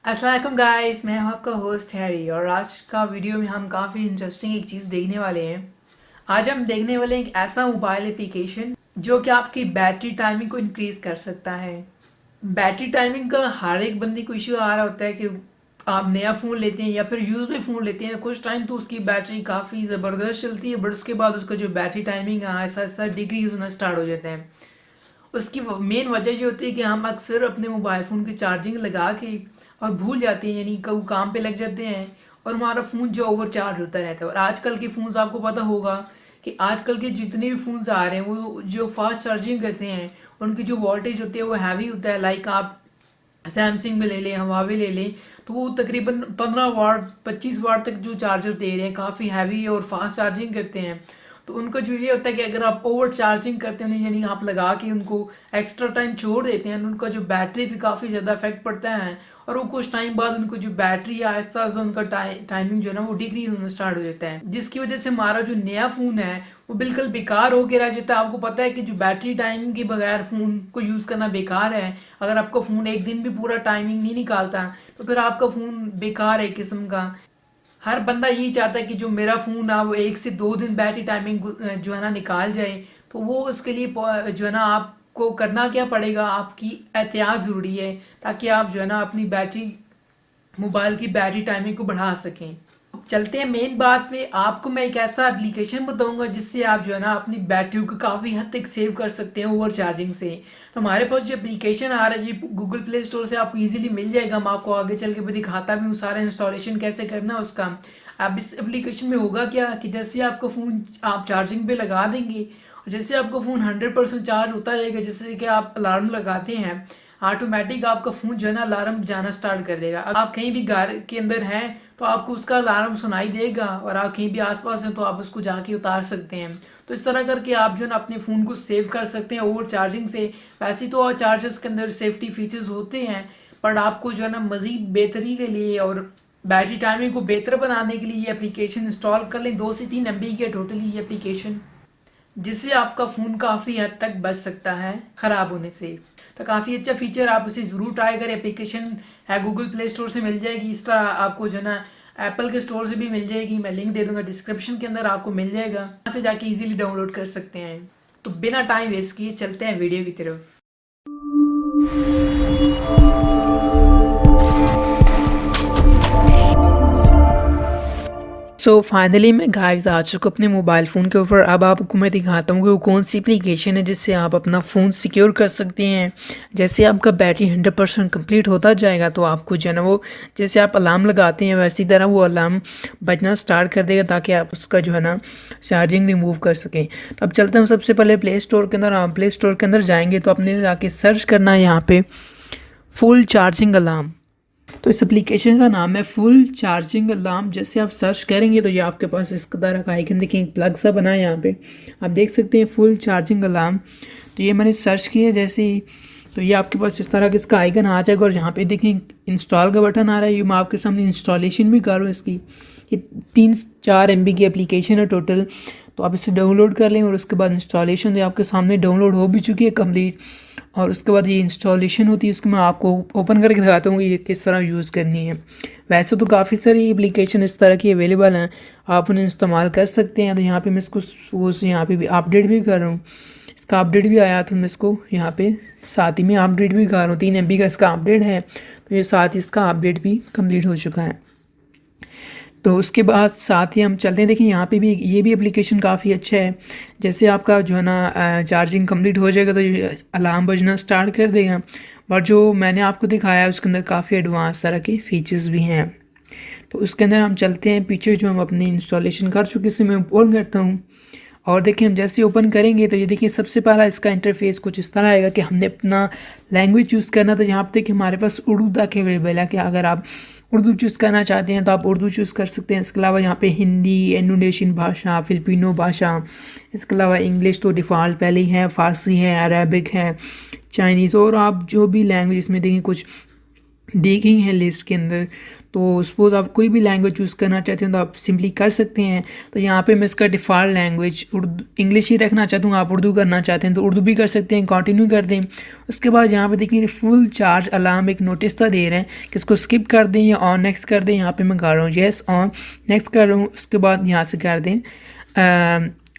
अस्सलाम वालेकुम गाइस, मैं हूं आपका होस्ट हैरी और आज का वीडियो में हम काफ़ी इंटरेस्टिंग एक चीज़ देखने वाले हैं। आज हम देखने वाले हैं एक ऐसा मोबाइल एप्लीकेशन जो कि आपकी बैटरी टाइमिंग को इंक्रीज़ कर सकता है। बैटरी टाइमिंग का हर एक बंदे को इश्यू आ रहा होता है कि आप नया फ़ोन लेते हैं या फिर यूज़ में फ़ोन लेते हैं, कुछ टाइम तो उसकी बैटरी काफ़ी ज़बरदस्त चलती है, बट उसके बाद उसका जो बैटरी टाइमिंग है ऐसा ऐसा डिक्रीज होना स्टार्ट हो जाता है। उसकी मेन वजह ये होती है कि हम अक्सर अपने मोबाइल फ़ोन की चार्जिंग लगा के और भूल जाते हैं, यानी कभी काम पे लग जाते हैं और हमारा फ़ोन जो ओवर चार्ज होता रहता है। और आजकल के फ़ोन्स आपको पता होगा कि आजकल के जितने भी फ़ोन्स आ रहे हैं वो जो फास्ट चार्जिंग करते हैं उनकी जो वोल्टेज होती है वो हैवी होता है। लाइक आप सैमसंग में ले लें, हवावे ले लें, तो वो तकरीबन 15 वाट 25 वाट तक जो चार्जर दे रहे हैं, काफ़ी हैवी है और फास्ट चार्जिंग करते हैं। तो उनका जो ये होता है कि अगर आप ओवर चार्जिंग करते हैं यानी आप लगा के उनको एक्स्ट्रा टाइम छोड़ देते हैं, उनका जो बैटरी भी काफ़ी ज़्यादा इफेक्ट पड़ता है और वो कुछ टाइम बाद उनको जो बैटरी है आहिस्ता आहिस्ता उनका टाइमिंग जो है ना वो डिक्रीज होना स्टार्ट हो जाता है, जिसकी वजह से हमारा जो नया फ़ोन है वो बिल्कुल बेकार होकर रह जाता है। आपको पता है कि जो बैटरी टाइमिंग के बगैर फ़ोन को यूज़ करना बेकार है। अगर आपका फ़ोन एक दिन भी पूरा टाइमिंग नहीं निकालता तो फिर आपका फ़ोन बेकार है एक किस्म का। हर बंदा यही चाहता है कि जो मेरा फ़ोन है वो 1 से 2 दिन बैटरी टाइमिंग जो है ना निकाल जाए। तो वो उसके लिए जो है ना आपको करना क्या पड़ेगा, आपकी एहतियात ज़रूरी है ताकि आप जो है ना अपनी बैटरी मोबाइल की बैटरी टाइमिंग को बढ़ा सकें। चलते हैं मेन बात पे। आपको मैं एक ऐसा एप्लीकेशन बताऊंगा जिससे आप जो है ना अपनी बैटरी को काफ़ी हद तक सेव कर सकते हैं ओवर चार्जिंग से। तो हमारे पास जो एप्लीकेशन आ रहा है ये गूगल प्ले स्टोर से आपको इजीली मिल जाएगा। मैं आपको आगे चल के भी दिखाता भी हूँ सारा इंस्टॉलेशन कैसे करना है उसका। अब इस एप्लीकेशन में होगा क्या कि जैसे आपका फ़ोन आप चार्जिंग पे लगा देंगे और जैसे आपका फ़ोन 100% चार्ज होता जाएगा, जैसे कि आप अलार्म लगाते हैं, ऑटोमेटिक आपका फ़ोन जो है ना अलार्म जाना स्टार्ट कर देगा। आप कहीं भी घर के अंदर हैं तो आपको उसका अलार्म सुनाई देगा और आप कहीं भी आसपास हैं तो आप उसको जाके उतार सकते हैं। तो इस तरह करके आप जो है ना अपने फ़ोन को सेव कर सकते हैं ओवर चार्जिंग से। वैसे तो चार्जर्स के अंदर सेफ्टी फीचर्स होते हैं, बट आपको जो है ना मज़ीद बेहतरी के लिए और बैटरी टाइमिंग को बेहतर बनाने के लिए ये एप्लीकेशन इंस्टॉल कर लें। 2 से 3 MB की है टोटली ये एप्लीकेशन, जिससे आपका फ़ोन काफ़ी हद तक बच सकता है ख़राब होने से। तो काफ़ी अच्छा फीचर, आप उसे ज़रूर ट्राई करें। एप्लीकेशन है गूगल प्ले स्टोर से मिल जाएगी, इस तरह आपको जो है ना एप्पल के स्टोर से भी मिल जाएगी। मैं लिंक दे दूंगा डिस्क्रिप्शन के अंदर, आपको मिल जाएगा, वहाँ से जाके इजीली डाउनलोड कर सकते हैं। तो बिना टाइम वेस्ट किए चलते हैं वीडियो की तरफ। सो फाइनली मैं गाइस आ चुका अपने मोबाइल फ़ोन के ऊपर। अब आपको मैं दिखाता हूँ कि वो कौन सी एप्लीकेशन है जिससे आप अपना फ़ोन सिक्योर कर सकते हैं। जैसे आपका बैटरी 100% कंप्लीट होता जाएगा तो आपको जो है ना वो जैसे आप अलार्म लगाते हैं वैसी तरह वो अलार्म बजना स्टार्ट कर देगा ताकि आप उसका जो है ना चार्जिंग रिमूव कर सकें। तो अब चलते हैं सबसे पहले प्ले स्टोर के अंदर। आप प्ले स्टोर के अंदर जाएंगे तो अपने जाके सर्च करना है यहाँ पे फुल चार्जिंग अलार्म। तो इस एप्लीकेशन का नाम है फुल चार्जिंग अलार्म। जैसे आप सर्च करेंगे तो ये आपके पास इस तरह का आइकन देखें, एक प्लग सा बना है यहाँ पे, आप देख सकते हैं फुल चार्जिंग अलार्म। तो ये मैंने सर्च किया जैसे ही, तो ये आपके पास इस तरह का इसका आइकन आ जाएगा और यहाँ पे देखें इंस्टॉल का बटन आ रहा है। ये मैं आपके सामने इंस्टॉलेशन भी कर रहा हूँ इसकी। ये 3-4 MB की एप्लीकेशन है टोटल। तो आप इसे डाउनलोड कर लें और उसके बाद इंस्टॉलेशन आपके सामने डाउनलोड हो भी चुकी है कम्प्लीट। और उसके बाद ये इंस्टॉलेशन होती है, उसको मैं आपको ओपन करके दिखाता हूँ कि ये किस तरह यूज़ करनी है। वैसे तो काफ़ी सारी एप्लीकेशन इस तरह की अवेलेबल हैं, आप उन्हें इस्तेमाल कर सकते हैं। तो यहाँ पे मैं इसको यहाँ पे भी अपडेट भी कर रहा हूँ, इसका अपडेट भी आया तो मैं इसको यहाँ पे साथ ही में अपडेट भी कर रहा हूँ। 3 MB का इसका अपडेट है, तो ये साथ ही इसका अपडेट भी कम्प्लीट हो चुका है। तो उसके बाद साथ ही हम चलते हैं। देखिए यहाँ पे भी ये भी एप्लीकेशन काफ़ी अच्छा है। जैसे आपका जो है ना चार्जिंग कंप्लीट हो जाएगा तो ये अलार्म बजना स्टार्ट कर देगा। बट जो मैंने आपको दिखाया है उसके अंदर काफ़ी एडवांस तरह के फीचर्स भी हैं। तो उसके अंदर हम चलते हैं पीछे, जो हम अपनी इंस्टॉलेशन कर चुके इसे मैं ओपन करता हूँ। और देखिए हम जैसे ओपन करेंगे तो ये देखिए सबसे पहला इसका इंटरफेस कुछ इस तरह आएगा कि हमने अपना लैंग्वेज चूज़ करना। तो यहाँ पे देखिए हमारे पास उर्दू तक अवेलेबल है कि अगर आप उर्दू चूज़ करना चाहते हैं तो आप उर्दू चूज़ कर सकते हैं। इसके अलावा यहाँ पे हिंदी, इंडोनेशियन भाषा, फिलिपिनो भाषा, इसके अलावा इंग्लिश तो डिफ़ॉल्ट पहले ही है, फ़ारसी है, अरबिक है, चाइनीज़, और आप जो भी लैंग्वेज इसमें देखें कुछ देखे ही हैं लिस्ट के अंदर। तो सपोज़ आप कोई भी लैंग्वेज चूज़ करना चाहते हैं तो आप सिंपली कर सकते हैं। तो यहाँ पे मैं इसका डिफ़ॉल्ट लैंग्वेज उर्दू इंग्लिश ही रखना चाहता हूँ, आप उर्दू करना चाहते हैं तो उर्दू भी कर सकते हैं, कंटिन्यू कर दें। उसके बाद यहाँ पे देखिए फुल चार्ज अलार्म एक नोटिस सा दे रहे हैं कि इसको स्किप कर दें या ऑन नेक्स्ट कर दें। यहाँ पे मैं कर रहा हूँ येस ऑन नेक्स्ट कर रहा हूँ। उसके बाद यहाँ से कर दें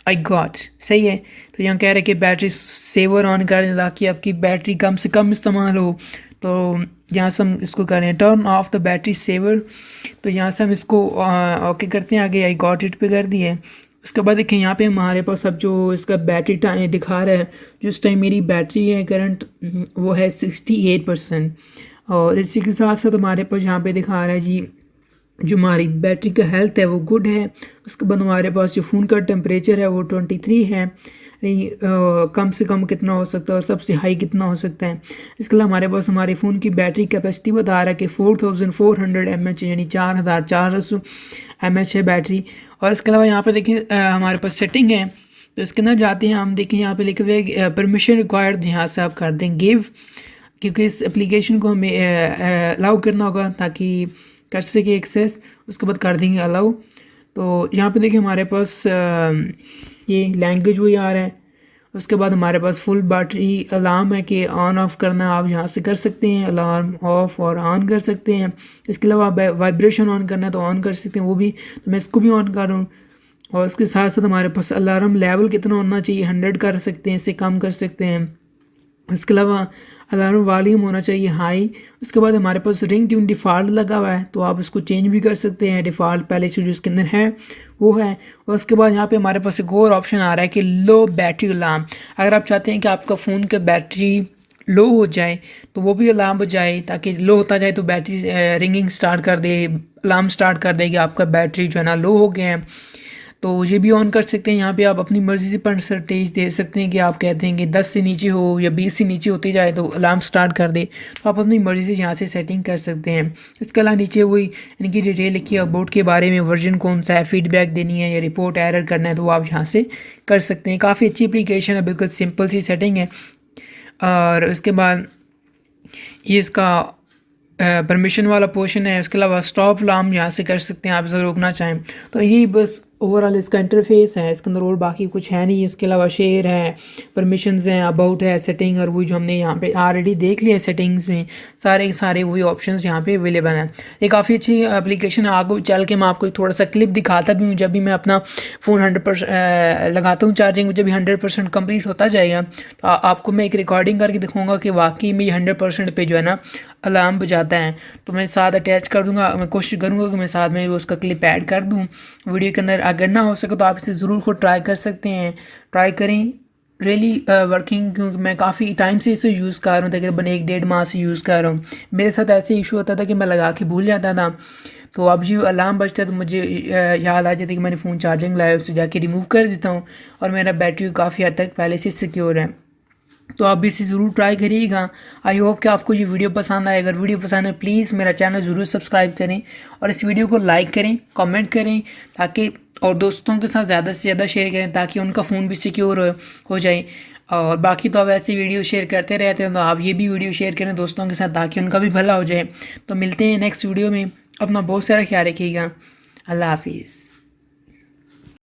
आई गॉट, सही है। तो यहाँ कह रहे हैं कि बैटरी सेवर ऑन कर दें ताकि आपकी बैटरी कम से कम इस्तेमाल हो। तो यहाँ से हम इसको करें turn off the battery saver. तो यहाँ से हम इसको ओके करते हैं, आगे आई गॉट इट पे कर दिए। उसके बाद देखें यहाँ पे हमारे पास अब जो इसका बैटरी टाइम दिखा रहा है, जो इस टाइम मेरी बैटरी है करंट वो है 68%। और इसी के साथ साथ हमारे पास यहाँ पे दिखा रहा है जी जो हमारी बैटरी का हेल्थ है वो गुड है। उसके बाद हमारे पास जो फ़ोन का टेम्परेचर है वो 23 है, यानी कम से कम कितना हो सकता है और सबसे हाई कितना हो सकता है। इसके अलावा हमारे पास हमारे फ़ोन की बैटरी कैपेसिटी बता रहा है कि 4400 mAh यानी 4400 mAh है बैटरी। और इसके अलावा यहाँ पे देखिए हमारे पास सेटिंग है, तो इसके अंदर जाते हैं हम देखें यहाँ पे लिखे हुए परमिशन रिक्वायर्ड, यहाँ से आप कर दें गिव, क्योंकि इस एप्लीकेशन को हमें अलाउ करना होगा ताकि कर सके एक्सेस। उसके बाद कर देंगे अलाउ। तो यहाँ पे देखिए हमारे पास ये लैंग्वेज वही आ रहा है। उसके बाद हमारे पास फुल बैटरी अलार्म है कि ऑन ऑफ़ करना आप यहाँ से कर सकते हैं, अलार्म ऑफ़ और ऑन कर सकते हैं। इसके अलावा वाइब्रेशन ऑन करना है तो ऑन कर सकते हैं वो भी, तो मैं इसको भी ऑन कर रहा हूँ। और उसके साथ साथ हमारे पास अलार्म लेवल कितना होना चाहिए 100 कर सकते हैं, इससे कम कर सकते हैं। उसके अलावा अलार्म वॉल्यूम होना चाहिए हाई। उसके बाद हमारे पास रिंग ट्यून डिफ़ॉल्ट लगा हुआ है तो आप इसको चेंज भी कर सकते हैं, डिफ़ॉल्ट पहले से जो इसके अंदर है वो है। और उसके बाद यहाँ पे हमारे पास एक और ऑप्शन आ रहा है कि लो बैटरी अलार्म। अगर आप चाहते हैं कि आपका फ़ोन का बैटरी लो हो जाए तो वो भी अलार्म बजाए, ताकि लो होता जाए तो बैटरी रिंगिंग स्टार्ट कर दे, अलार्म स्टार्ट कर दे कि आपका बैटरी जो है ना लो हो गया है। तो ये भी ऑन कर सकते हैं। यहाँ पे आप अपनी मर्ज़ी से परसेंटेज दे सकते हैं कि आप कहते हैं कि 10 से नीचे हो या 20 से नीचे होती जाए तो अलार्म स्टार्ट कर दे, तो आप अपनी मर्ज़ी से यहाँ से सेटिंग कर सकते हैं। इसके अलावा नीचे वही इनकी डिटेल लिखी है अबाउट के बारे में, वर्जन कौन सा है, फीडबैक देनी है या रिपोर्ट एरर करना है तो आप यहाँ से कर सकते हैं। काफ़ी अच्छी एप्लीकेशन है, बिल्कुल सिंपल सी सेटिंग है। और उसके बाद ये इसका परमिशन वाला पोर्शन है। उसके अलावा स्टॉप अलार्म यहाँ से कर सकते हैं आप इसे रोकना चाहें। तो यही बस ओवरऑल इसका इंटरफेस है, इसके अंदर और बाकी कुछ है नहीं। इसके अलावा शेयर है, परमिशंस हैं, अबाउट है, सेटिंग, और वही जो हमने यहाँ पे ऑलरेडी देख लिया सेटिंग्स में सारे सारे वही ऑप्शंस यहाँ पे अवेलेबल हैं। ये काफ़ी अच्छी एप्लीकेशन है। आगे चल के मैं आपको थोड़ा सा क्लिप दिखाता भी हूँ जब भी मैं अपना फ़ोन 100% लगाता हूँ चार्जिंग, जब भी 100% कम्प्लीट होता जाएगा तो आपको मैं एक रिकॉर्डिंग करके दिखाऊँगा कि वाकई में ये 100% पे जो है ना अलार्म बजाता है। तो मैं साथ अटैच कर दूँगा, मैं कोशिश करूँगा कि मैं साथ में उसका क्लिप ऐड कर दूँ वीडियो के अंदर। अगर ना हो सके तो आप इसे ज़रूर खुद ट्राई कर सकते हैं, ट्राई करें। रियली वर्किंग, क्योंकि मैं काफ़ी टाइम से इसे यूज़ कर रहा हूँ, तकरीबन 1-1.5 माह से यूज़ कर रहा हूँ। मेरे साथ ऐसे इशू होता था कि मैं लगा के भूल जाता था, तो अब जो अलार्म बजता है तो मुझे याद आ जाता है कि मैंने फ़ोन चार्जिंग लाया, उससे जाके रिमूव कर देता हूँ और मेरा बैटरी काफ़ी हद तक पहले से सिक्योर है। तो आप भी इसे ज़रूर ट्राई करिएगा। आई होप कि आपको ये वीडियो पसंद आए। अगर वीडियो पसंद है प्लीज़ मेरा चैनल ज़रूर सब्सक्राइब करें और इस वीडियो को लाइक करें, कमेंट करें और दोस्तों के साथ ज़्यादा से ज़्यादा शेयर करें ताकि उनका फ़ोन भी सिक्योर हो जाए। और बाकी तो आप ऐसे वीडियो शेयर करते रहते हैं, तो आप ये भी वीडियो शेयर करें दोस्तों के साथ ताकि उनका भी भला हो जाए। तो मिलते हैं नेक्स्ट वीडियो में। अपना बहुत सारा ख्याल रखिएगा। अल्लाह हाफिज़।